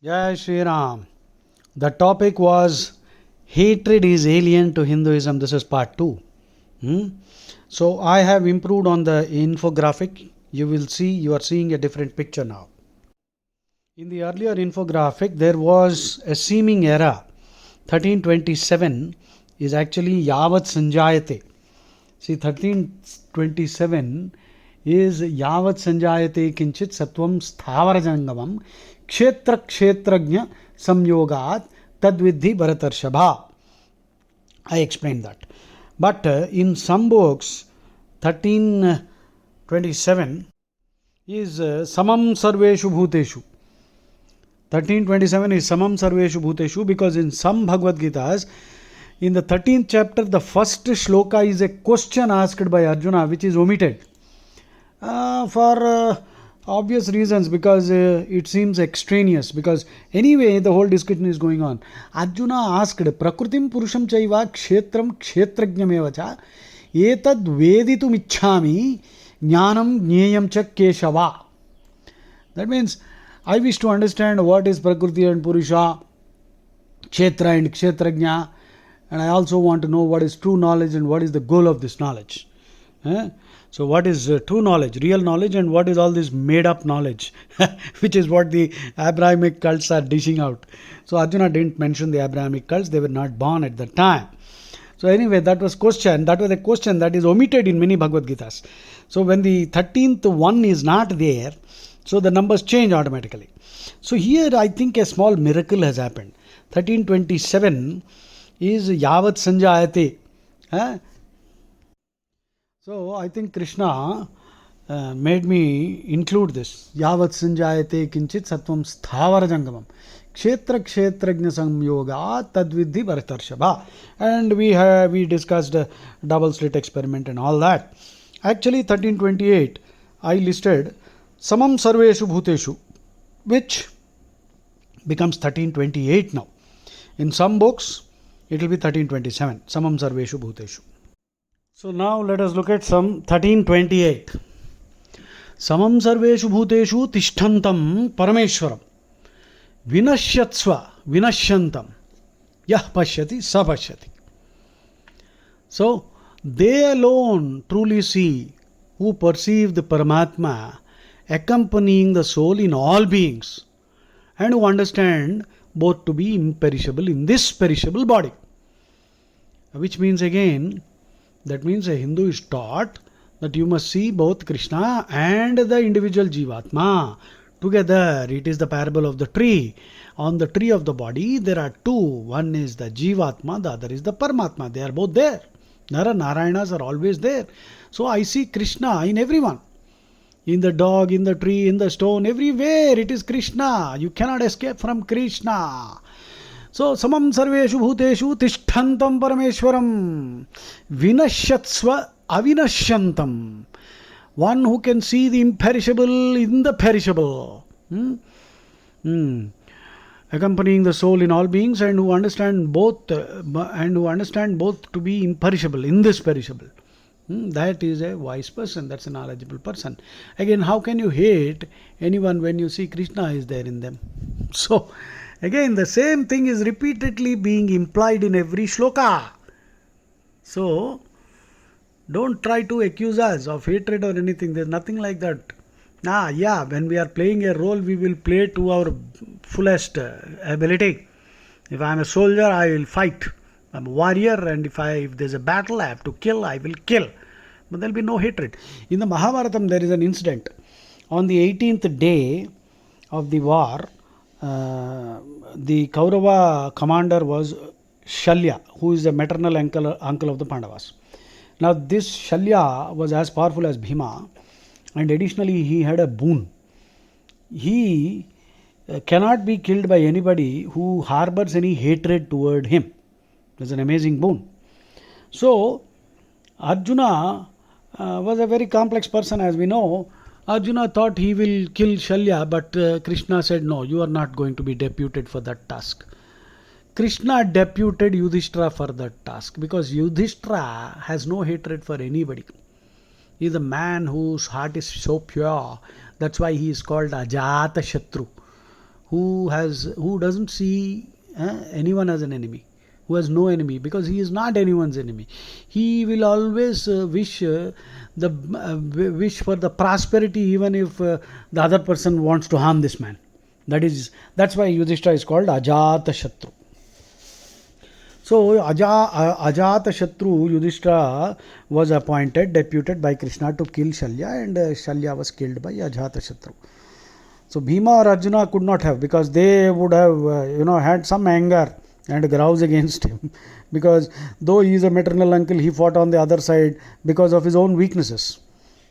Jai Shri Ram. The topic was hatred is alien to Hinduism. This is part 2. Hmm? So I have improved on the infographic. You will see, you are seeing a different picture now. In the earlier infographic, there was a seeming error. 1327 is actually Yavat Sanjayate. See, 1327 is Yavat Sanjayate Kinchit Satvam Sthavarajangam Kshetra Kshetrajna Samyogat Tadvidhi Bharatarshabha. I explained that. But in some books, 1327 is Samam Sarveshu Bhuteshu. 1327 is Samam Sarveshu Bhuteshu because in some Bhagavad Gitas, in the 13th chapter, the first shloka is a question asked by Arjuna, which is omitted for obvious reasons, because it seems extraneous. Because anyway, the whole discussion is going on. Arjuna asked, Prakrutim Purusham Chaiva Kshetram Kshetrajnamevacha Etad Veditum Ichhami Jnanam Jneyam Cha Keshava. That means, I wish to understand what is Prakriti and Purusha, Kshetra and Kshetrajna. And I also want to know what is true knowledge and what is the goal of this knowledge. So what is true knowledge, real knowledge, and what is all this made up knowledge, which is what the Abrahamic cults are dishing out. So Arjuna didn't mention the Abrahamic cults, they were not born at that time. So anyway, that was a question that is omitted in many Bhagavad Gitas. So when the 13th one is not there, so the numbers change automatically. So here I think a small miracle has happened. 1327 is Yavat Sanjayate. So I think Krishna made me include this. Yavat Sanjayate Kinchit Satvam Sthavarjangamam Kshetra Kshetrajna Samyoga Tadvidhi Bharatarshabha. And we discussed a double slit experiment and all that. Actually 1328 I listed Samam Sarveshu Bhuteshu, which becomes 1328 now. In some books it will be 1327, Samam Sarveshu Bhuteshu. So now let us look at some 1328. Samam Sarveshu Bhuteshu Tishtantam Parameshwaram Vinashyatsva Vinashyantam Yah Pashyati Sa Pashyati. So they alone truly see who perceive the Paramatma accompanying the soul in all beings and who understand both to be imperishable in this perishable body. Which means again, that means a Hindu is taught that you must see both Krishna and the individual Jivatma together. It is the parable of the tree. On the tree of the body, there are two. One is the Jivatma, the other is the Paramatma. They are both there. Nara Narayanas are always there. So I see Krishna in everyone. In the dog, in the tree, in the stone, everywhere it is Krishna. You cannot escape from Krishna. So, Samam Sarveshu Bhuteshu Tishtantam Parameshwaram Vinashyatsva Avinashyantam. One who can see the imperishable in the perishable. Accompanying the soul in all beings and who understand both to be imperishable in this perishable. That is a wise person, that's a knowledgeable person. Again, how can you hate anyone when you see Krishna is there in them? So, again, the same thing is repeatedly being implied in every shloka. So, don't try to accuse us of hatred or anything. There's nothing like that. When we are playing a role, we will play to our fullest ability. If I am a soldier, I will fight. I'm a warrior, and if there's a battle, I have to kill, I will kill. But there will be no hatred. In the Mahabharatam, there is an incident. On the 18th day of the war, the Kaurava commander was Shalya, who is the maternal uncle of the Pandavas. Now this Shalya was as powerful as Bhima, and additionally he had a boon. He cannot be killed by anybody who harbors any hatred toward him. That's an amazing boon. So Arjuna was a very complex person, as we know. Arjuna thought he will kill Shalya, but Krishna said, no, you are not going to be deputed for that task. Krishna deputed Yudhishthira for that task because Yudhishthira has no hatred for anybody. He is a man whose heart is so pure. That's why he is called Ajata Shatru, who doesn't see anyone as an enemy, who has no enemy, because he is not anyone's enemy. He will always wish for the prosperity, even if the other person wants to harm this man. That's why Yudhishthira is called Ajata Shatru. So Ajata Shatru Yudhishthira was appointed, deputed by Krishna to kill Shalya, and Shalya was killed by Ajata Shatru. So Bhima or Arjuna could not have, because they would have had some anger and grouse against him, because though he is a maternal uncle, he fought on the other side because of his own weaknesses.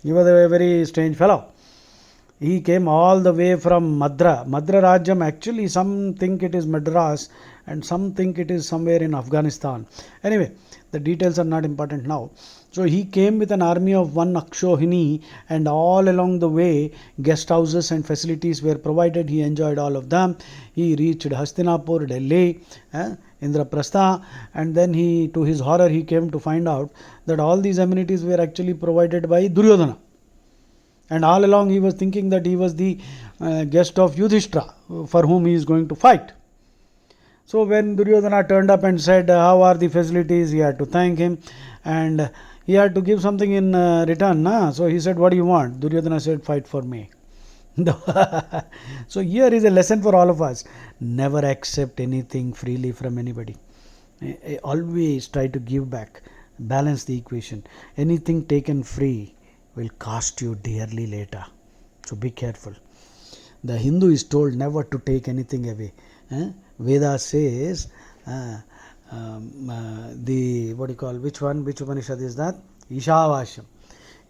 He was a very strange fellow. He came all the way from Madra Rajyam. Actually, some think it is Madras and some think it is somewhere in Afghanistan. Anyway, the details are not important now. So he came with an army of 1 Akshohini, and all along the way guest houses and facilities were provided. He enjoyed all of them. He reached Hastinapur, Delhi, Indraprastha, and then to his horror, he came to find out that all these amenities were actually provided by Duryodhana. And all along he was thinking that he was the guest of Yudhishthira, for whom he is going to fight. So when Duryodhana turned up and said, how are the facilities, he had to thank him, and he had to give something in return. So he said, what do you want? Duryodhana said, fight for me. So here is a lesson for all of us. Never accept anything freely from anybody. Always try to give back. Balance the equation. Anything taken free will cost you dearly later. So be careful. The Hindu is told never to take anything away. Veda says, which Upanishad is that? Ishavashyam.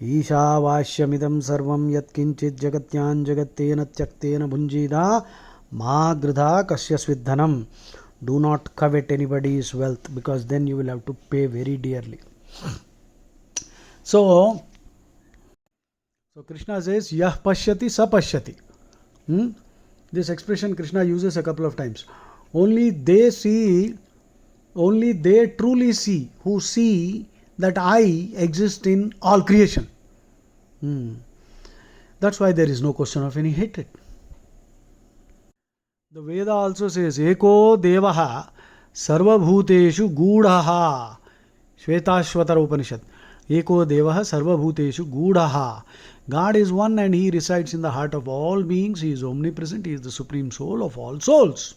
Ishavashyamidam sarvam yat kinchit jagatyan jagattena tyaktena bhunjida ma gridha kasyasvidhanam. Do not covet anybody's wealth, because then you will have to pay very dearly. So Krishna says, Yah pashyati sa pashyati. This expression Krishna uses a couple of times. Only they truly see, who see that I exist in all creation. That's why there is no question of any hatred. The Veda also says, Eko Devaha Sarvabhuteshu Gudaha. Shvetashvatara Upanishad. Eko Devaha Sarvabhuteshu Gudaha. God is one and He resides in the heart of all beings. He is omnipresent. He is the supreme soul of all souls.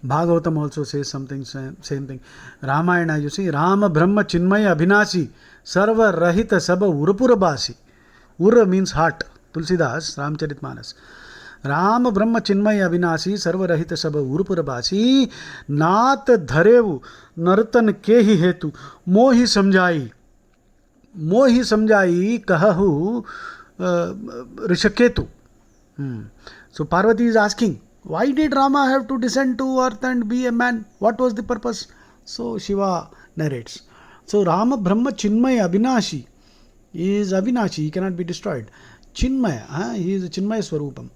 Bhagavatam also says something, same thing. Ramayana, you see, Rama Brahma Chinmaya Abhinasi Sarva Rahita Sabha Urapurabasi. Ura means heart. Tulsidas, Ramcharitmanas. Rama Brahma Chinmaya Abhinasi Sarva Rahita Sabha Urapurabasi Naat Dharevu Nartan Kehi Hetu Mohi Samjai. Mohi Samjai Kahahu Rishaketu. So Parvati is asking, why did Rama have to descend to earth and be a man? What was the purpose? So Shiva narrates. So Rama Brahma Chinmaya Abhinashi is Avinashi, he cannot be destroyed. Chinmaya, he is a Chinmaya Swarupam.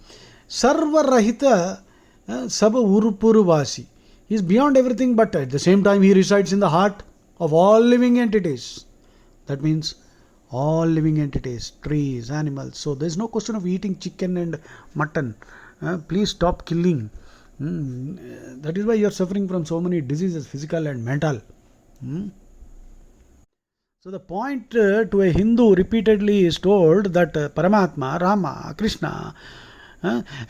Sarva Rahita Sabha Urupuruvasi. He is beyond everything, but at the same time he resides in the heart of all living entities. That means all living entities, trees, animals. So there is no question of eating chicken and mutton. Please stop killing. That is why you are suffering from so many diseases, physical and mental. So the point to a Hindu repeatedly is told that Paramatma, Rama, Krishna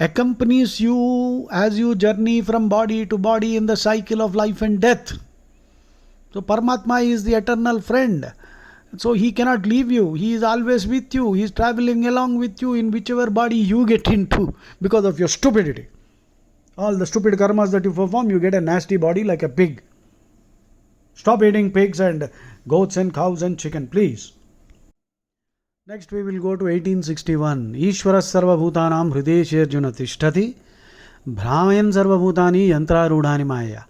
accompanies you as you journey from body to body in the cycle of life and death. So Paramatma is the eternal friend. So he cannot leave you. He is always with you. He is traveling along with you in whichever body you get into because of your stupidity. All the stupid karmas that you perform, you get a nasty body like a pig. Stop eating pigs and goats and cows and chicken, please. Next we will go to 1861. Ishvara sarva bhutanam hrideshe arjuna tishtati brahmayan sarva bhutani yantra rudhani maya.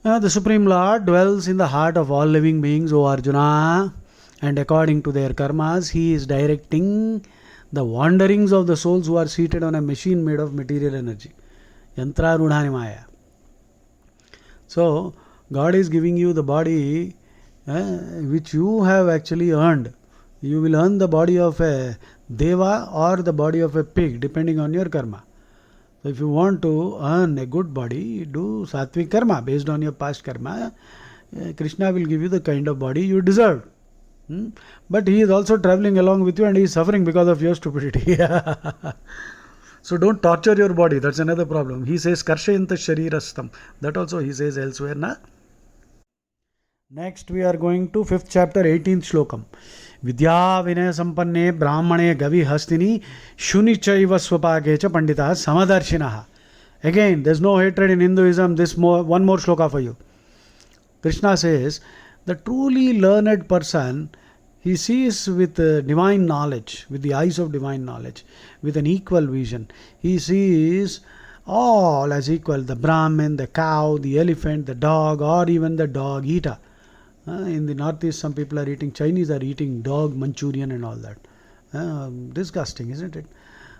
The Supreme Lord dwells in the heart of all living beings, O Arjuna, and according to their karmas, He is directing the wanderings of the souls who are seated on a machine made of material energy. Yantra Rudhani Maya. So, God is giving you the body which you have actually earned. You will earn the body of a deva or the body of a pig, depending on your karma. So if you want to earn a good body, do sattvic karma based on your past karma. Krishna will give you the kind of body you deserve. But he is also traveling along with you and he is suffering because of your stupidity. So don't torture your body. That's another problem. He says karshayanta sharirastam. That also he says elsewhere. Na? Next we are going to 5th chapter 18th shlokam. Vidya vinaya sampanne brahmane gavi hastini shuni chaiva swapake cha pandita samadarshinaha. Again, there's no hatred in Hinduism. One more shloka for you. Krishna says, the truly learned person, he sees with divine knowledge, with the eyes of divine knowledge, with an equal vision. He sees all as equal, the Brahmin, the cow, the elephant, the dog, or even the dog eater. In the northeast, some people are eating, Chinese are eating dog Manchurian and all that. Disgusting, isn't it?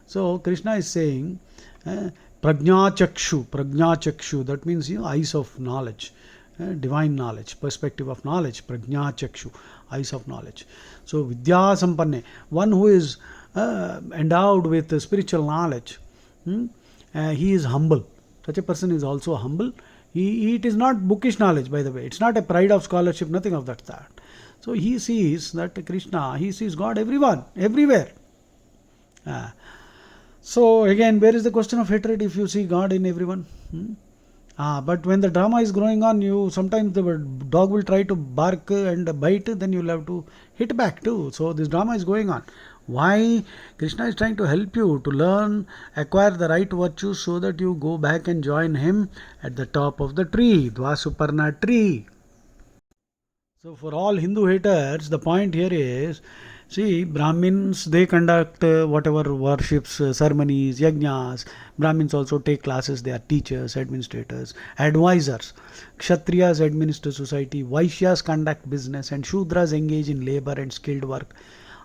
So Krishna is saying, prajna chakshu, that means eyes of knowledge. Divine knowledge, perspective of knowledge, prajna chakshu, eyes of knowledge. So vidya sampanne, one who is endowed with spiritual knowledge, he is humble. Such a person is also humble. It is not bookish knowledge, by the way. It's not a pride of scholarship, nothing of that sort. So he sees that Krishna, he sees God everywhere. So again, where is the question of hatred if you see God in everyone? But when the drama is going on, sometimes the dog will try to bark and bite, then you'll have to hit back too. So this drama is going on. Why? Krishna is trying to help you to learn, acquire the right virtues so that you go back and join him at the top of the tree, Dvasuparna tree. So for all Hindu haters, the point here is, see, Brahmins, they conduct whatever worships, ceremonies, yajnas. Brahmins also take classes, they are teachers, administrators, advisors. Kshatriyas administer society, Vaishyas conduct business, and Shudras engage in labor and skilled work.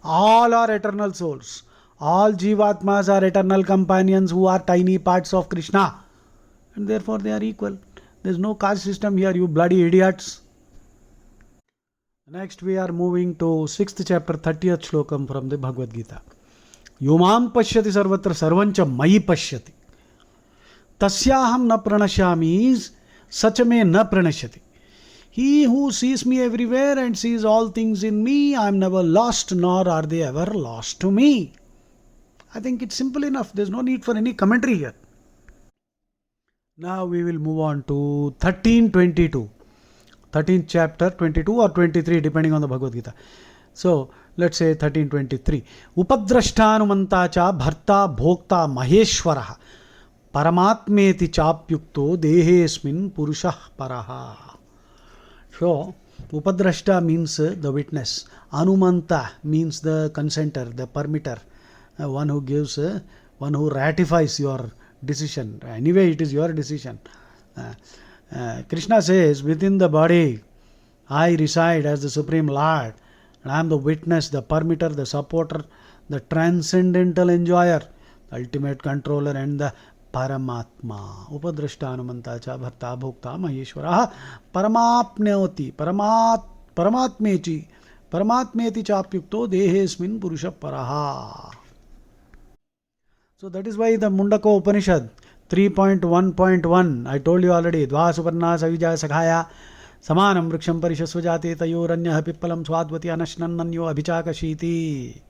All are eternal souls. All Jivatmas are eternal companions who are tiny parts of Krishna. And therefore they are equal. There is no caste system here, you bloody idiots. Next we are moving to 6th chapter 30th shlokam from the Bhagavad Gita. Yomam pashyati sarvatra sarvancha mayi pashyati. Tasyaham na pranashyami is sachame na pranashyati. He who sees me everywhere and sees all things in me, I am never lost, nor are they ever lost to me. I think it's simple enough. There's no need for any commentary here. Now we will move on to 1322. 13th chapter, 22 or 23, depending on the Bhagavad Gita. So, let's say 1323. Upadrashtanumanta cha bharta bhokta maheshwaraha paramatmeti chapyukto dehesmin purushah paraha. So, Upadrashta means the witness. Anumanta means the consenter, the permitter, one who gives, one who ratifies your decision. Anyway, it is your decision. Krishna says, within the body, I reside as the Supreme Lord, and I am the witness, the permitter, the supporter, the transcendental enjoyer, the ultimate controller, and the Paramatma. Upadrashtanumanta cha bharta bhokta maheshwaraha paramapnoti paramatmeti chapyukto dehesmin purusha paraha. So that is why the Mundaka Upanishad 3.1.1, I told you already, Dvasuparna savija sakhaya samanam vriksham parishasvajate tayoranyah pippalam swadvati anashnannanyo abhichakashiti.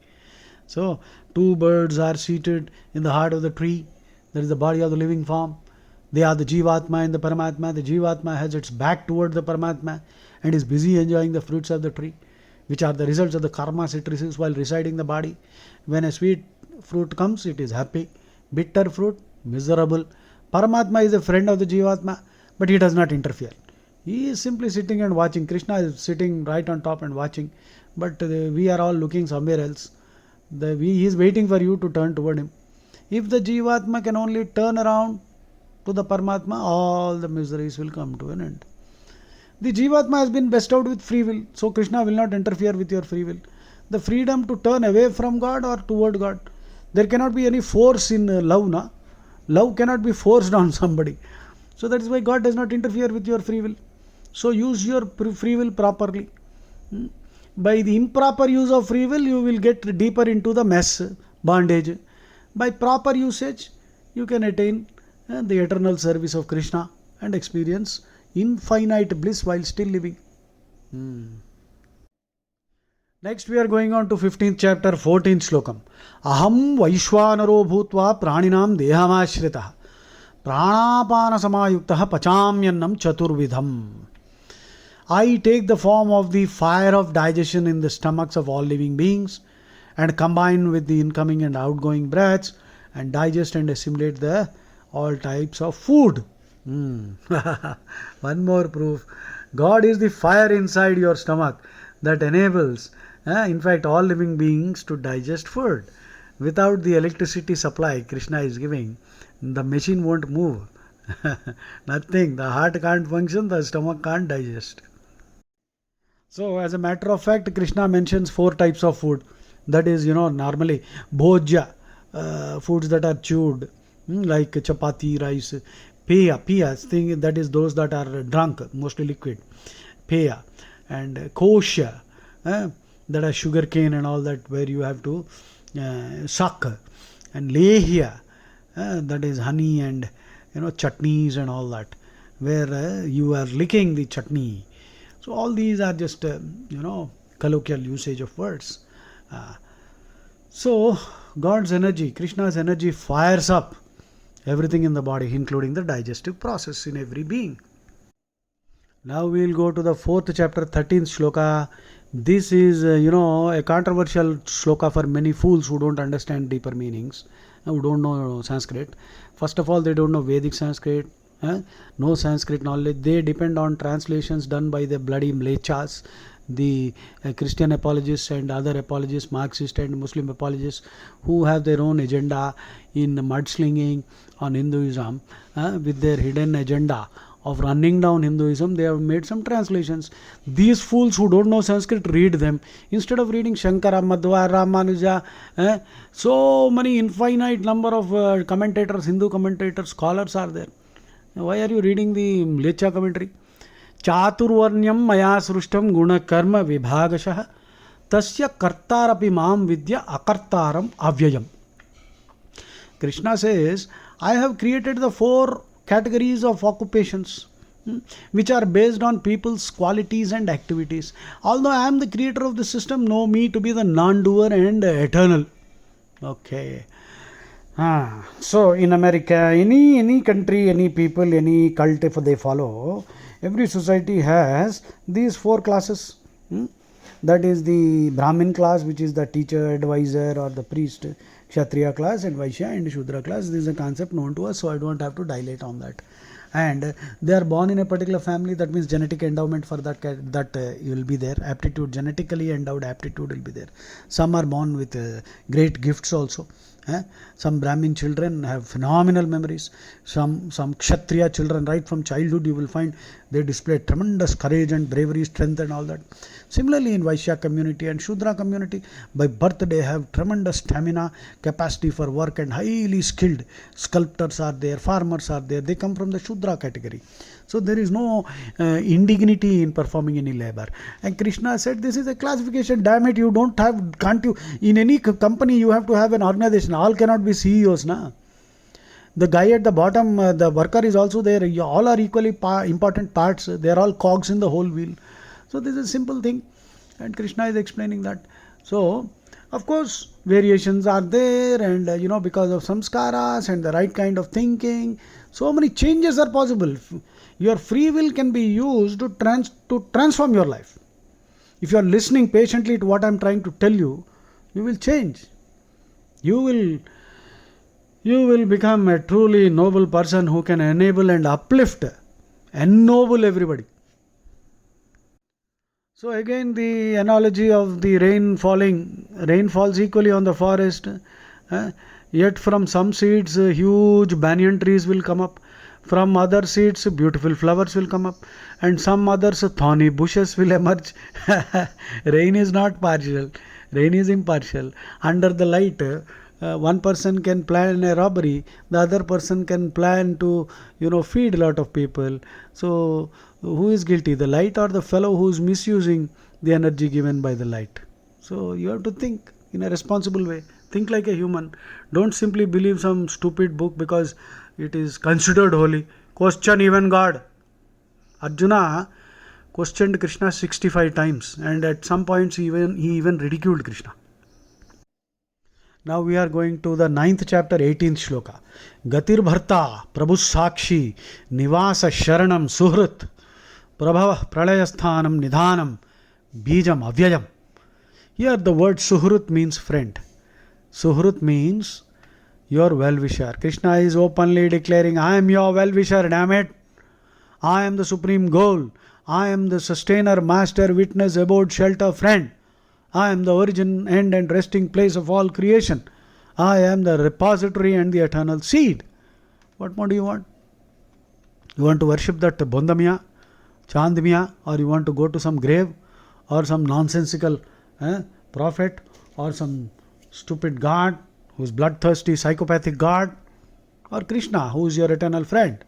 So, two birds are seated in the heart of the tree. That is the body of the living form. They are the Jivatma and the Paramatma. The Jivatma has its back toward the Paramatma and is busy enjoying the fruits of the tree, which are the results of the karmas it receives while residing in the body. When a sweet fruit comes, it is happy. Bitter fruit, miserable. Paramatma is a friend of the Jivatma, but he does not interfere. He is simply sitting and watching. Krishna is sitting right on top and watching, but we are all looking somewhere else. He is waiting for you to turn toward him. If the Jivatma can only turn around to the Paramatma, all the miseries will come to an end. The Jivatma has been bestowed with free will, so Krishna will not interfere with your free will. The freedom to turn away from God or toward God. There cannot be any force in love. Na? Love cannot be forced on somebody. So that is why God does not interfere with your free will. So use your free will properly. By the improper use of free will, you will get deeper into the mess, bondage. By proper usage, you can attain the eternal service of Krishna and experience infinite bliss while still living. Next, we are going on to 15th chapter, 14th slokam. Aham Vaishwanaro bhutva praninam dehamashrita pranapana samayuktaha pachamyannam chaturvidham. I take the form of the fire of digestion in the stomachs of all living beings and combine with the incoming and outgoing breaths and digest and assimilate the all types of food. One more proof. God is the fire inside your stomach that enables, in fact, all living beings to digest food. Without the electricity supply Krishna is giving, the machine won't move. Nothing. The heart can't function, the stomach can't digest. So, as a matter of fact, Krishna mentions 4 types of food. That is, normally bhojya, foods that are chewed, like chapati, rice. Peya, thing that is those that are drunk, mostly liquid. Peya. And kosha, that are sugar cane and all that, where you have to suck. And lehya, that is honey and chutneys and all that, where you are licking the chutney. So all these are just colloquial usage of words. So God's energy, Krishna's energy, fires up everything in the body, including the digestive process in every being. Now we will go to the 4th chapter, 13th shloka. This is a controversial shloka for many fools who don't understand deeper meanings, who don't know Sanskrit. First of all, they don't know Vedic Sanskrit. No Sanskrit knowledge. They depend on translations done by the bloody mlechas, the Christian apologists and other apologists, Marxist and Muslim apologists, who have their own agenda in mudslinging on Hinduism, with their hidden agenda of running down Hinduism. They have made some translations. These fools who don't know Sanskrit read them. Instead of reading Shankara, Madhva, Ramanuja, so many infinite number of commentators, Hindu commentators, scholars are there. Why are you reading the Mlecha commentary? Chaturvarnyam maya srushtam guna karma vibhagashah tasya kartarapi mam vidya akartaram avyayam. Krishna says, I have created the 4 categories of occupations, which are based on people's qualities and activities. Although I am the creator of the system, know me to be the non-doer and eternal. Okay. So in America, any country, any people, any cult, if they follow, every society has these 4 classes. That is the Brahmin class, which is the teacher, advisor, or the priest. Kshatriya class and Vaishya and Shudra class. This is a concept known to us, so I don't have to dilate on that. And they are born in a particular family. That means genetic endowment for that will be there. Aptitude, genetically endowed aptitude will be there. Some are born with great gifts also. Some Brahmin children have phenomenal memories. Some Kshatriya children, right from childhood, you will find they display tremendous courage and bravery, strength and all that. Similarly, in Vaishya community and Shudra community, by birth they have tremendous stamina, capacity for work, and highly skilled. Sculptors are there, farmers are there. They come from the Shudra category. So there is no indignity in performing any labor. And Krishna said, this is a classification. Damn it, can't you, in any company you have to have an organization. All cannot be CEOs, na? The guy at the bottom, the worker is also there. All are equally important parts. They are all cogs in the whole wheel. So this is a simple thing. And Krishna is explaining that. So, of course, variations are there, and because of samskaras and the right kind of thinking, so many changes are possible. Your free will can be used to transform your life. If you are listening patiently to what I am trying to tell you, you will change. You will become a truly noble person who can enable and uplift, ennoble everybody. So again, the analogy of the rain falling. Rain falls equally on the forest. Yet from some seeds, huge banyan trees will come up. From other seeds, beautiful flowers will come up. And some others, thorny bushes will emerge. Rain is not partial. Rain is impartial. Under the light, one person can plan a robbery. The other person can plan to, feed a lot of people. So who is guilty? The light or the fellow who is misusing the energy given by the light. So you have to think in a responsible way. Think like a human. Don't simply believe some stupid book because it is considered holy. Question even God. Arjuna questioned Krishna 65 times, and at some points he even ridiculed Krishna. Now we are going to the 9th chapter, 18th shloka. Gatir bharta prabhu sakshi nivasa sharanam suhrit prabhava pralayasthanam nidhanam bijam avyayam. Here the word suhrut means friend. Suhrut means your well-wisher. Krishna is openly declaring, I am your well-wisher, damn it. I am the supreme goal. I am the sustainer, master, witness, abode, shelter, friend. I am the origin, end and resting place of all creation. I am the repository and the eternal seed. What more do you want? You want to worship that Bondamiya, Chandmiya, or you want to go to some grave or some nonsensical prophet or some stupid god who's bloodthirsty, psychopathic god, or Krishna who is your eternal friend.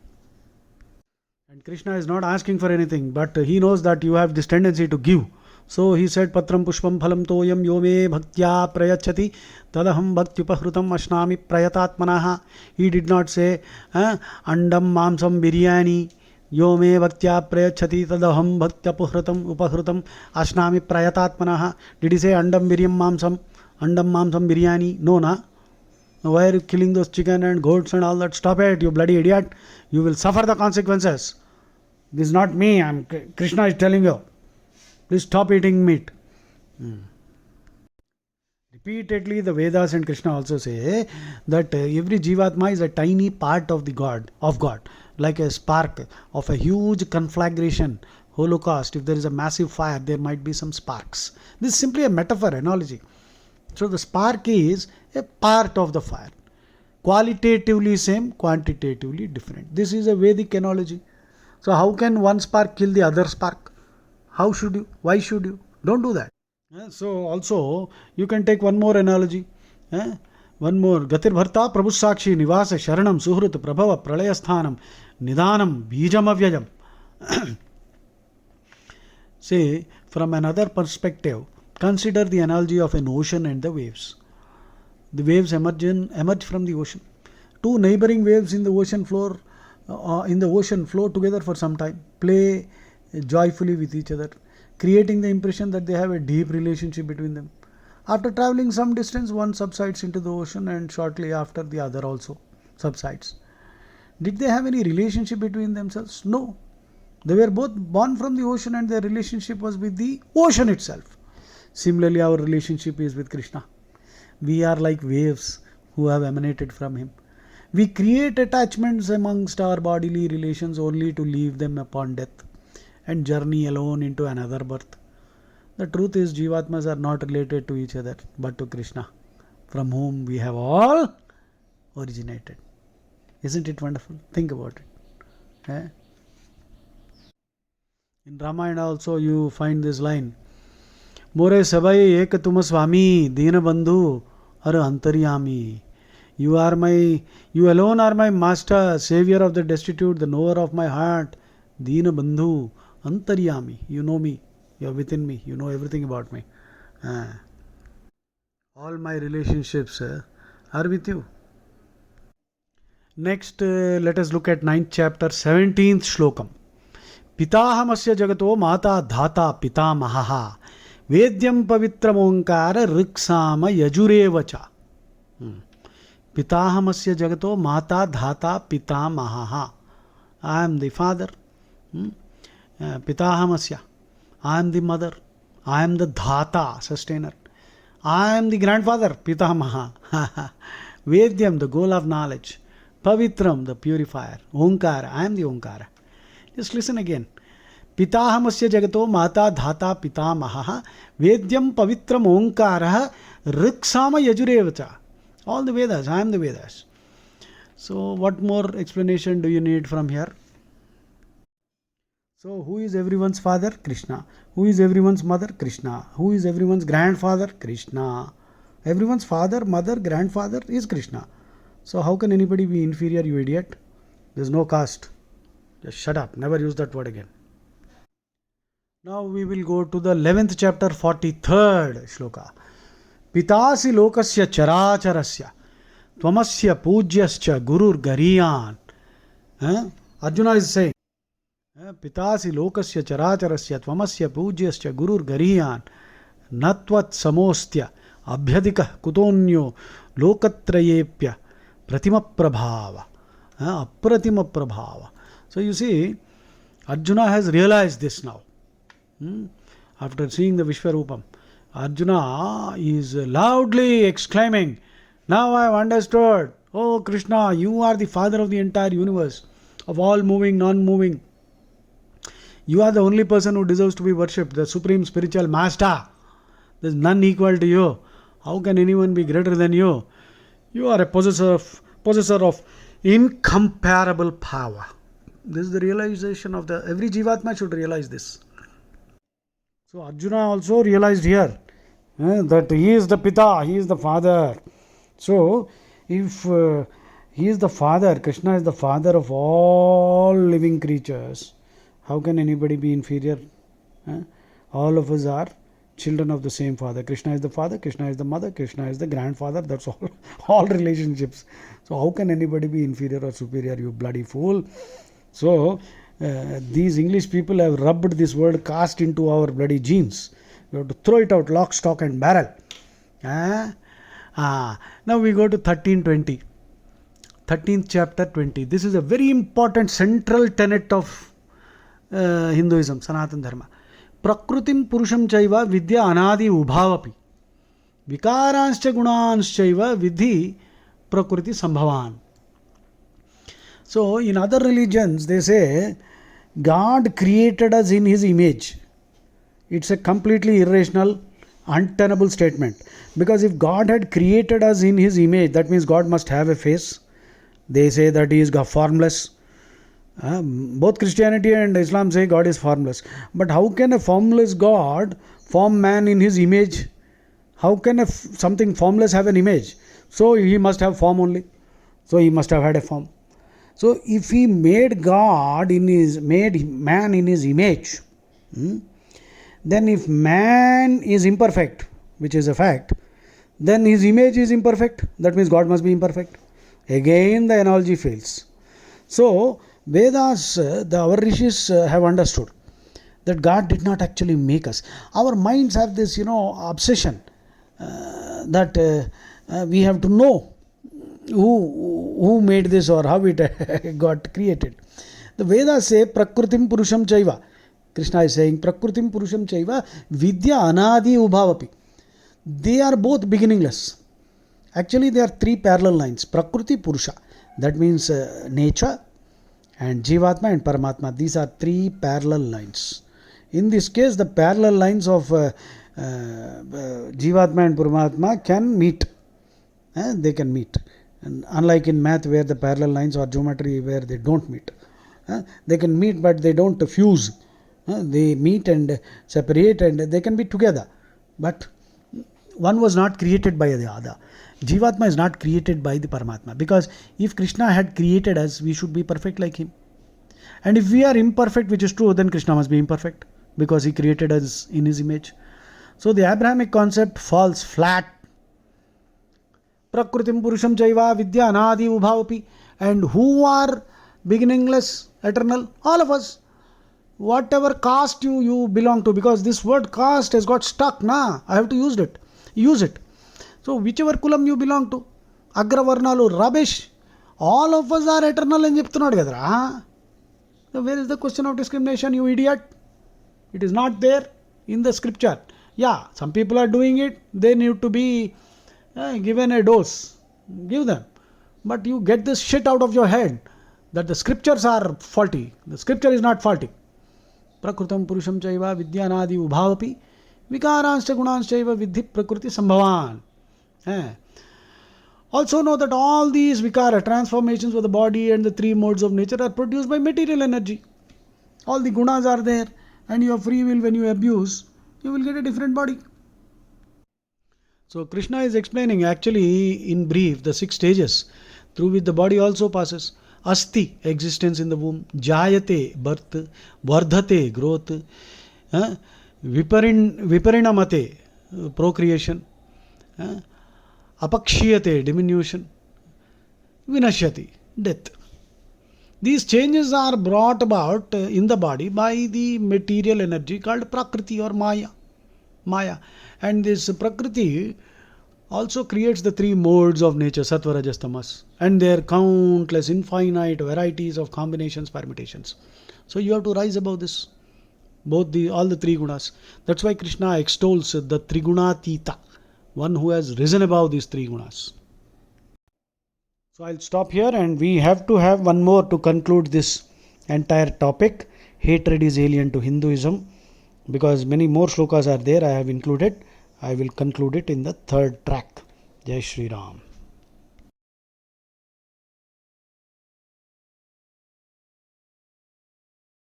And Krishna is not asking for anything, but he knows that you have this tendency to give. So he said, Patram Pushpam Phalam Toyam Yome Bhaktya Prayachati Tadaham Bhaktyupahrutam Ashnami Prayatatmanaha. He did not say, Andam Mamsam Biryani Yome Bhaktya Prayachati Tadaham Bhaktyupahrutam Ashnami Prayatatmanaha. Did he say Andam Mamsam Biryani? No, na. Why are you killing those chicken and goats and all that? Stop it, you bloody idiot. You will suffer the consequences. This is not me. Krishna is telling you. Please stop eating meat. Repeatedly, the Vedas and Krishna also say that every Jivatma is a tiny part of God, like a spark of a huge conflagration, holocaust. If there is a massive fire, there might be some sparks. This is simply a metaphor, analogy. So the spark is a part of the fire. Qualitatively same, quantitatively different. This is a Vedic analogy. So how can one spark kill the other spark? How should you? Why should you? Don't do that. So also you can take one more analogy. One more. Gatir bharta prabhu sakshi nivasa sharanam suhrut prabhava pralayasthanam nidhanam bijam avyayam. Say, from another perspective, consider the analogy of an ocean and the waves. The waves emerge from the ocean. Two neighboring waves in the ocean floor flow together for some time, play joyfully with each other, creating the impression that they have a deep relationship between them. After traveling some distance, one subsides into the ocean, and shortly after the other also subsides. Did they have any relationship between themselves? No. They were both born from the ocean, and their relationship was with the ocean itself. Similarly, our relationship is with Krishna. We are like waves who have emanated from him. We create attachments amongst our bodily relations only to leave them upon death and journey alone into another birth. The truth is, Jivatmas are not related to each other but to Krishna, from whom we have all originated. Isn't it wonderful? Think about it. In Ramayana also you find this line, More sabai ek tum swami dina bandhu ar antaryami. You alone are my master, savior of the destitute, the knower of my heart, dina bandhu antaryami. You know me, you are within me, you know everything about me. All my relationships are with you. Next, let us look at 9th chapter, 17th shlokam. Pitahamasya jagato mata dhata pitamahaha vedyam pavitram onkara riksama yajurevacha. Pitahamasya jagato mata dhata pitamahaha. I am the father. Pitahamasya. I am the mother. I am the dhata, sustainer. I am the grandfather, pitamaha. Vedyam, the goal of knowledge. Pavitram, the purifier. Onkara, I am the Onkara. Just listen again. Pitahamasya jagato mata dhata pitamaha vedyam pavitram onkara riksama yajurevacha. All the Vedas, I am the Vedas. So what more explanation do you need from here? So who is everyone's father? Krishna. Who is everyone's mother? Krishna. Who is everyone's grandfather? Krishna. Everyone's father, mother, grandfather is Krishna. So how can anybody be inferior, you idiot? There is no caste. Just shut up. Never use that word again. Now we will go to the 11th chapter, 43rd shloka. Pitasi lokasya characharasya tvamasya pujyascha gurur gariyan. Arjuna is saying, Pitasi lokasya characharasya tvamasya pujyascha gurur gariyan natvat samostya abhyadika kutonyo lokatrayepya pratima prabhava. Apratima prabhava. So you see, Arjuna has realized this now. After seeing the Vishwarupam, Arjuna is loudly exclaiming, now I have understood. Oh Krishna, you are the father of the entire universe, of all moving, non-moving. You are the only person who deserves to be worshipped, the supreme spiritual master. There is none equal to you. How can anyone be greater than you? You are a possessor of incomparable power. This is the realization of every Jivatma should realize this. So Arjuna also realized here that he is the Pita, he is the father. So if he is the father, Krishna is the father of all living creatures, how can anybody be inferior? All of us are children of the same father. Krishna is the father, Krishna is the mother, Krishna is the grandfather. That's all relationships. So how can anybody be inferior or superior, you bloody fool? So these English people have rubbed this word caste into our bloody genes. We have to throw it out, lock, stock and barrel. Now we go to 1320. 13th chapter 20. This is a very important central tenet of Hinduism, Sanatana Dharma. Prakrutim purusham chaiva vidya anadi ubhavapi. Vikaranscha gunanscha vidhi prakriti sambhavan. So in other religions they say God created us in his image. It's a completely irrational, untenable statement. Because if God had created us in his image, that means God must have a face. They say that he is formless. Both Christianity and Islam say God is formless. But how can a formless God form man in his image? How can something formless have an image? So he must have form only. So he must have had a form. So if he made man in his image, then if man is imperfect, which is a fact, then his image is imperfect. That means God must be imperfect. Again the analogy fails. So Vedas, our rishis have understood that God did not actually make us. Our minds have this, obsession that we have to know who made this or how it got created. The Vedas say Prakrutim Purusham Chaiva. Krishna is saying Prakrutim Purusham Chaiva Vidya Anadi Ubhavapi. They are both beginningless. Actually, there are three parallel lines. Prakruti Purusha. That means nature, and Jivatma and Paramatma. These are three parallel lines. In this case, the parallel lines of Jivatma and Paramatma can meet. They can meet. And unlike in math where the parallel lines or geometry where they don't meet. They can meet but they don't fuse. They meet and separate and they can be together. But one was not created by the other. Jivatma is not created by the Paramatma. Because if Krishna had created us, we should be perfect like him. And if we are imperfect, which is true, then Krishna must be imperfect. Because he created us in his image. So the Abrahamic concept falls flat. Prakrutim Purusham Chaiva Vidya Anadi Ubhavapi. And who are beginningless, eternal? All of us. Whatever caste you belong to, because this word caste has got stuck. I have to use it. So whichever kulam you belong to, Agravarnalu, rubbish. All of us are eternal and cheptunnadu kadra. So where is the question of discrimination, you idiot? It is not there in the scripture. Yeah, some people are doing it. They need to be given a dose. Give them. But you get this shit out of your head that the scriptures are faulty. The scripture is not faulty. Prakrutam Purusham Chaiva Vidyanadi Ubhavapi Vikaranscha Gunanscha Vidhi Prakriti Sambhavan. Also know that all these vikara, transformations of the body and the three modes of nature, are produced by material energy. All the gunas are there, and you have free will. When you abuse, you will get a different body. So Krishna is explaining actually in brief the 6 stages through which the body also passes. Asti, existence in the womb. Jayate, birth. Vardhate, growth. uh, Viparinamate, procreation, uh, apakshiyate, diminution, vinashyati, death. These changes are brought about in the body by the material energy called Prakriti or Maya. Maya. And this Prakriti also creates the three modes of nature, Sattva, Rajas, Tamas, and their countless, infinite varieties of combinations, permutations. So you have to rise above this, all the three gunas. That's why Krishna extols the Trigunatita, one who has risen above these three gunas. So I'll stop here, and we have to have one more to conclude this entire topic. Hatred is alien to Hinduism, because many more shlokas are there I have included. I will conclude it in the third track. Jai Shri Ram.